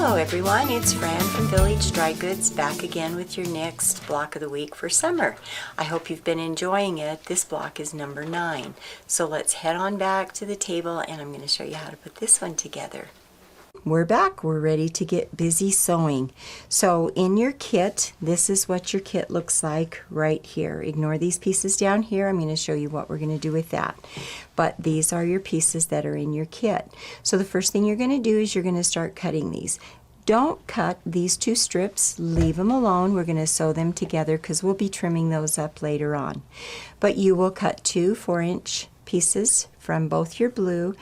Hello everyone, it's Fran from Village Dry Goods back again with your next block of the week for summer. I hope you've been enjoying it. This block is number 9. So let's head on back to the table and I'm going to show you how to put this one together. We're back. We're ready to get busy sewing. So in your kit, this is what your kit looks like right here. Ignore these pieces down here. I'm going to show you what we're going to do with that. But these are your pieces that are in your kit. So the first thing you're going to do is you're going to start cutting these. Don't cut these 2 strips. Leave them alone. We're going to sew them together because we'll be trimming those up later on. But you will cut 2 4-inch pieces from both your blue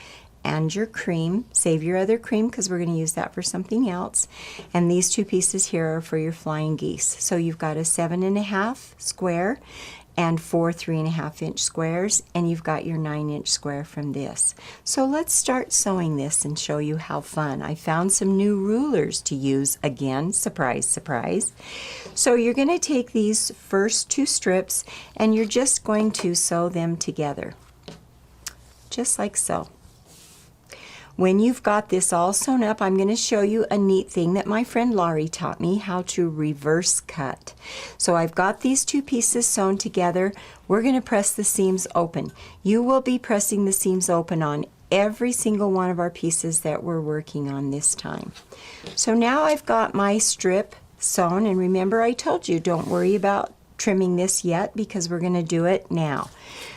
and your cream. Save your other cream because we're going to use that for something else. And these 2 pieces here are for your flying geese. So you've got a 7.5 square and 4 3.5-inch squares, and you've got your 9-inch square from this. So let's start sewing this and show you how fun. I found some new rulers to use again. Surprise, surprise. So you're going to take these first 2 strips and you're just going to sew them together. Just like so. When you've got this all sewn up, I'm going to show you a neat thing that my friend Laurie taught me, how to reverse cut. So I've got these 2 pieces sewn together. We're going to press the seams open. You will be pressing the seams open on every single one of our pieces that we're working on this time. So now I've got my strip sewn, and remember I told you don't worry about trimming this yet because we're going to do it now.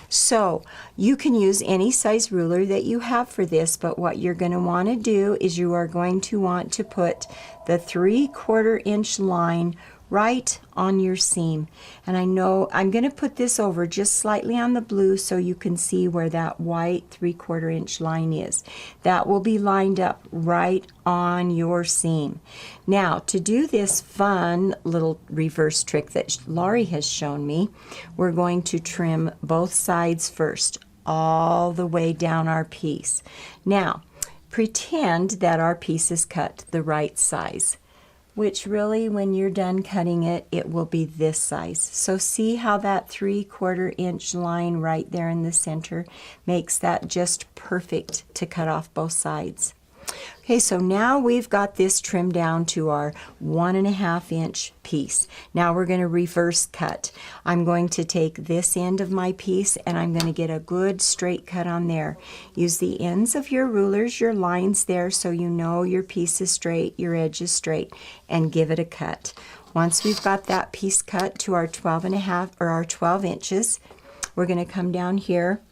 So you can use any size ruler that you have for this, but what you're going to want to do is you are going to want to put the 3/4-inch line right on your seam. And I know I'm going to put this over just slightly on the blue so you can see where that white 3/4-inch line is. That will be lined up right on your seam. Now, to do this fun little reverse trick that Laurie has shown me, we're going to trim both sides first, all the way down our piece. Now, pretend that our piece is cut the right size, which really when you're done cutting it, it will be this size. So see how that 3/4-inch line right there in the center makes that just perfect to cut off both sides. Okay, so now we've got this trimmed down to our 1.5-inch piece. Now we're going to reverse cut. I'm going to take this end of my piece and I'm going to get a good straight cut on there. Use the ends of your rulers, your lines there, so you know your piece is straight, your edge is straight, and give it a cut. Once we've got that piece cut to our 12.5 or our 12 inches, we're going to come down here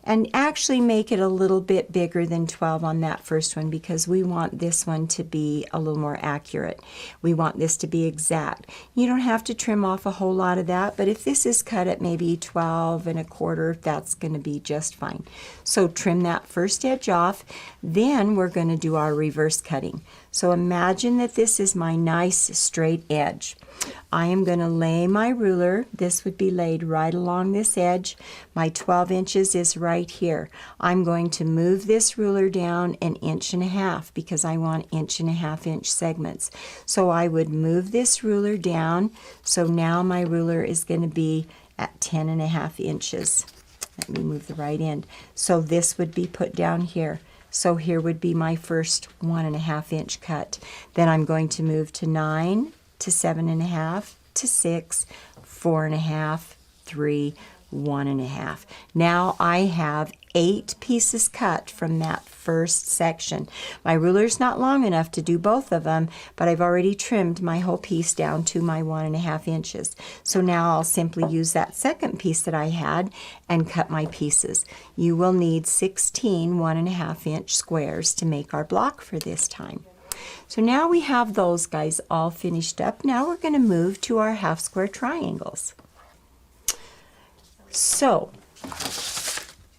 and actually make it a little bit bigger than 12 on that first one because we want this one to be a little more accurate. We want this to be exact. You don't have to trim off a whole lot of that, but if this is cut at maybe 12.25, that's going to be just fine. So trim that first edge off, then we're going to do our reverse cutting. So imagine that this is my nice straight edge. I am going to lay my ruler. This would be laid right along this edge. My 12 inches is right here. I'm going to move this ruler down 1.5 inches because I want 1.5-inch segments. So I would move this ruler down. So now my ruler is going to be at 10.5 inches. Let me move the right end. So this would be put down here. So here would be my first 1.5-inch cut. Then I'm going to move to 9, to 7.5, to 6, 4.5, 3, 1.5. Now I have 8 pieces cut from that first section. My ruler's not long enough to do both of them, but I've already trimmed my whole piece down to my 1.5 inches. So now I'll simply use that second piece that I had and cut my pieces. You will need 16 1.5-inch squares to make our block for this time. So now we have those guys all finished up. Now we're going to move to our half square triangles. So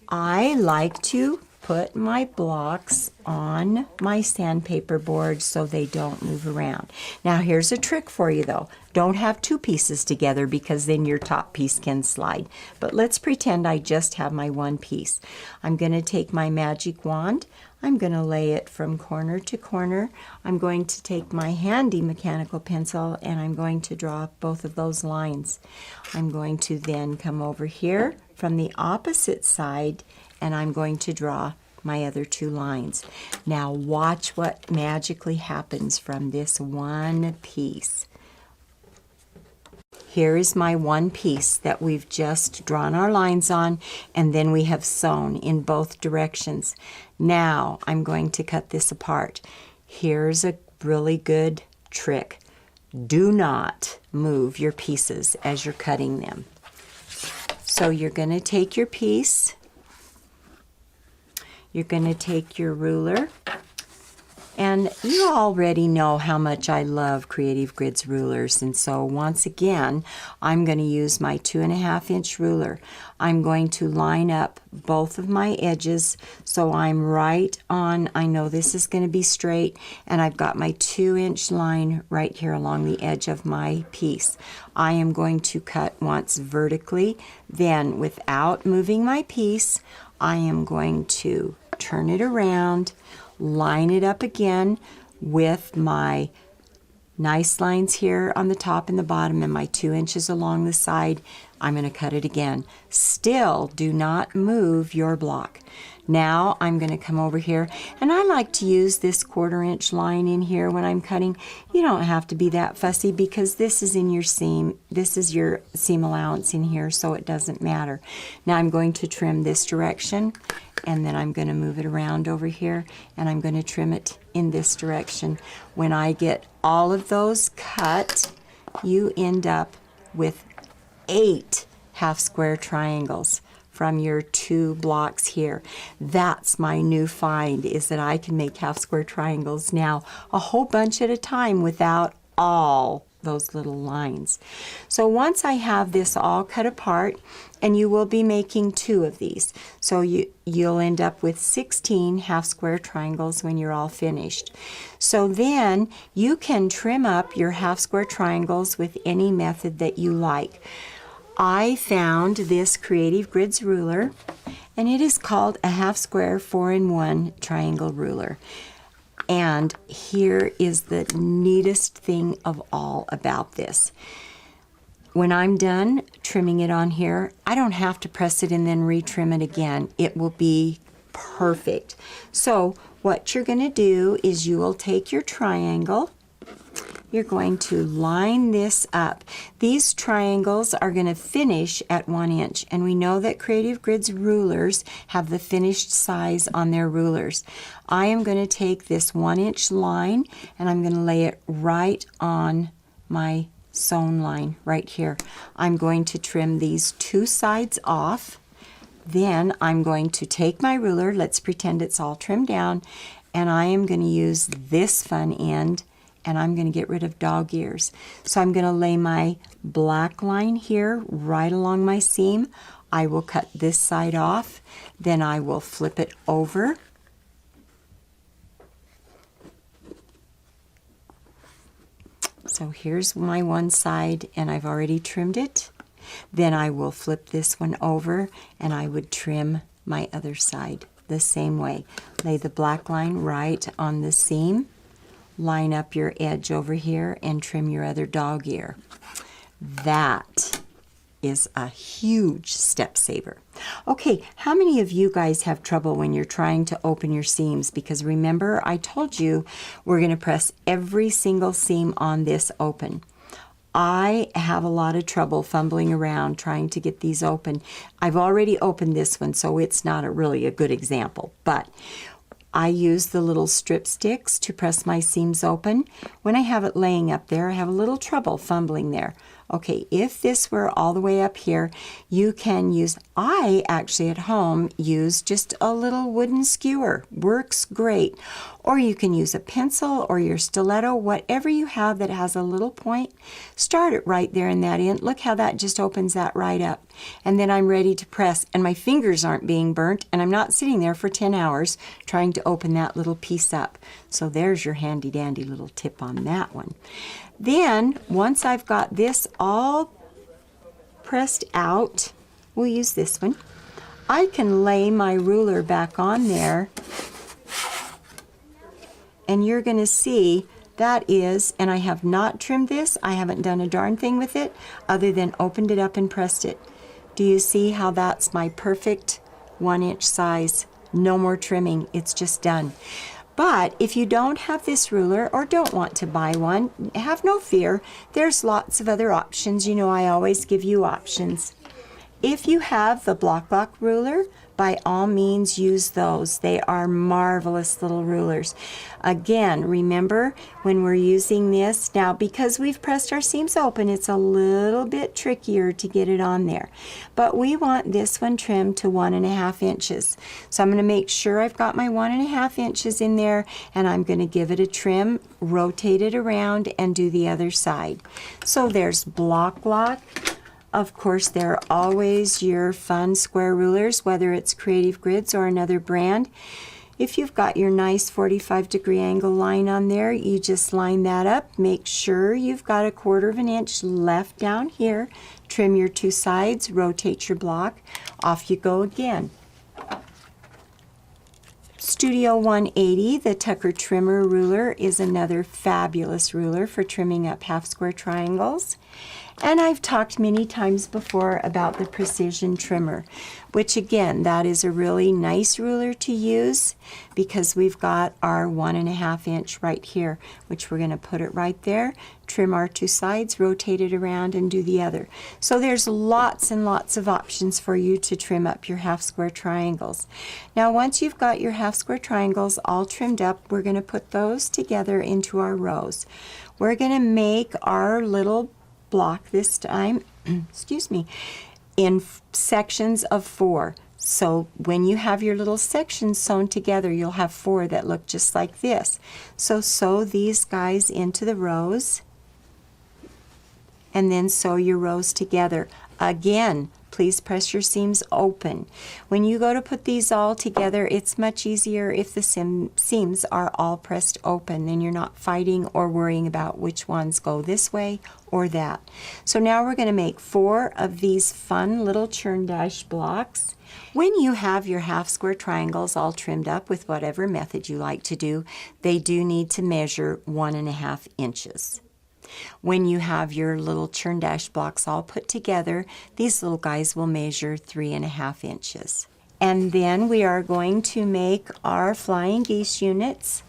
I like to put my blocks on my sandpaper board so they don't move around. Now here's a trick for you though. Don't have 2 pieces together because then your top piece can slide. But let's pretend I just have my one piece. I'm going to take my magic wand. I'm going to lay it from corner to corner. I'm going to take my handy mechanical pencil and I'm going to draw both of those lines. I'm going to then come over here from the opposite side and I'm going to draw my other 2 lines. Now watch what magically happens from this one piece. Here is my one piece that we've just drawn our lines on, and then we have sewn in both directions. Now I'm going to cut this apart. Here's a really good trick. Do not move your pieces as you're cutting them. So you're going to take your piece, you're going to take your ruler, and you already know how much I love Creative Grids rulers, and so once again I'm going to use my 2.5-inch ruler. I'm going to line up both of my edges so I'm right on. I know this is going to be straight, and I've got my 2-inch line right here along the edge of my piece. I am going to cut once vertically, then without moving my piece I am going to turn it around, line it up again with my nice lines here on the top and the bottom and my 2 inches along the side. I'm going to cut it again. Still do not move your block. Now I'm going to come over here, and I like to use this 1/4-inch line in here when I'm cutting. You don't have to be that fussy because this is in your seam. This is your seam allowance in here, so it doesn't matter. Now I'm going to trim this direction, and then I'm going to move it around over here, and I'm going to trim it in this direction. When I get all of those cut, you end up with 8 half-square triangles from your 2 blocks here. That's my new find, is that I can make half-square triangles now a whole bunch at a time without all those little lines. So once I have this all cut apart, and you will be making 2 of these, so you'll end up with 16 half-square triangles when you're all finished. So then you can trim up your half-square triangles with any method that you like. I found this Creative Grids ruler, and it is called a half-square 4-in-1 triangle ruler. And here is the neatest thing of all about this. When I'm done trimming it on here, I don't have to press it and then retrim it again. It will be perfect. So what you're going to do is you will take your triangle. You're going to line this up. These triangles are going to finish at 1 inch, and we know that Creative Grids rulers have the finished size on their rulers. I am going to take this 1-inch line, and I'm going to lay it right on my sewn line right here. I'm going to trim these 2 sides off. Then I'm going to take my ruler, let's pretend it's all trimmed down, and I am going to use this fun end, and I'm going to get rid of dog ears. So I'm going to lay my black line here right along my seam. I will cut this side off, then I will flip it over. So here's my one side, and I've already trimmed it. Then I will flip this one over, and I would trim my other side the same way. Lay the black line right on the seam. Line up your edge over here and trim your other dog ear. That is a huge step saver. Okay, how many of you guys have trouble when you're trying to open your seams? Because remember, I told you we're going to press every single seam on this open. I have a lot of trouble fumbling around trying to get these open. I've already opened this one, so it's not really a good example, but I use the little strip sticks to press my seams open. When I have it laying up there, I have a little trouble fumbling there. Okay, if this were all the way up here, you can use, I actually at home use just a little wooden skewer. Works great. Or you can use a pencil or your stiletto, whatever you have that has a little point. Start it right there in that end. Look how that just opens that right up. And then I'm ready to press, and my fingers aren't being burnt, and I'm not sitting there for 10 hours trying to open that little piece up. So there's your handy dandy little tip on that one. Then, once I've got this all pressed out, we'll use this one, I can lay my ruler back on there, and you're going to see that is, and I have not trimmed this, I haven't done a darn thing with it other than opened it up and pressed it. Do you see how that's my perfect 1-inch size No more trimming, it's just done. But if you don't have this ruler or don't want to buy one, have no fear. There's lots of other options. You know, I always give you options. If you have the block ruler, by all means use those. They are marvelous little rulers. Again, remember when we're using this, now because we've pressed our seams open, it's a little bit trickier to get it on there. But we want this one trimmed to 1.5 inches. So I'm going to make sure I've got my 1.5 inches in there, and I'm going to give it a trim, rotate it around, and do the other side. So there's block. Of course, there are always your fun square rulers, whether it's Creative Grids or another brand. If you've got your nice 45-degree angle line on there, you just line that up. Make sure you've got 1/4 inch left down here. Trim your 2 sides, rotate your block. Off you go again. Studio 180, the Tucker Trimmer ruler, is another fabulous ruler for trimming up half square triangles. And I've talked many times before about the Precision Trimmer, which again, that is a really nice ruler to use because we've got our 1.5 inch right here, which we're going to put it right there, trim our 2 sides, rotate it around, and do the other. So there's lots and lots of options for you to trim up your half square triangles. Now once you've got your half square triangles all trimmed up, we're going to put those together into our rows. We're going to make our little block this time, excuse me, in sections of 4. So when you have your little sections sewn together, you'll have 4 that look just like this. So sew these guys into the rows, and then sew your rows together. Again, please press your seams open. When you go to put these all together, it's much easier if the seams are all pressed open. Then you're not fighting or worrying about which ones go this way or that. So now we're going to make 4 of these fun little churn dash blocks. When you have your half square triangles all trimmed up with whatever method you like to do, they do need to measure 1.5 inches. When you have your little churn dash blocks all put together, these little guys will measure 3.5 inches. And then we are going to make our flying geese units.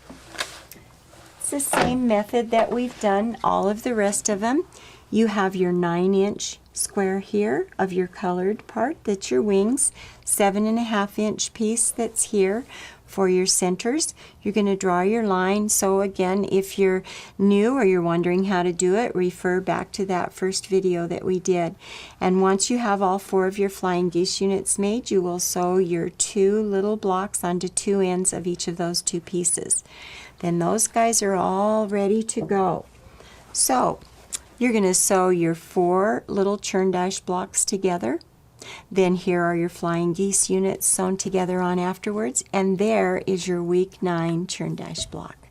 It's the same method that we've done all of the rest of them. You have your 9-inch square here of your colored part, that's your wings, 7.5 inch piece that's here for your centers. You're going to draw your line. So again, if you're new or you're wondering how to do it, refer back to that first video that we did. And once you have all 4 of your flying geese units made, you will sew your 2 little blocks onto 2 ends of each of those 2 pieces. Then those guys are all ready to go. So you're going to sew your 4 little churn dash blocks together. Then here are your flying geese units sewn together on afterwards, and there is your week 9 churn dash block.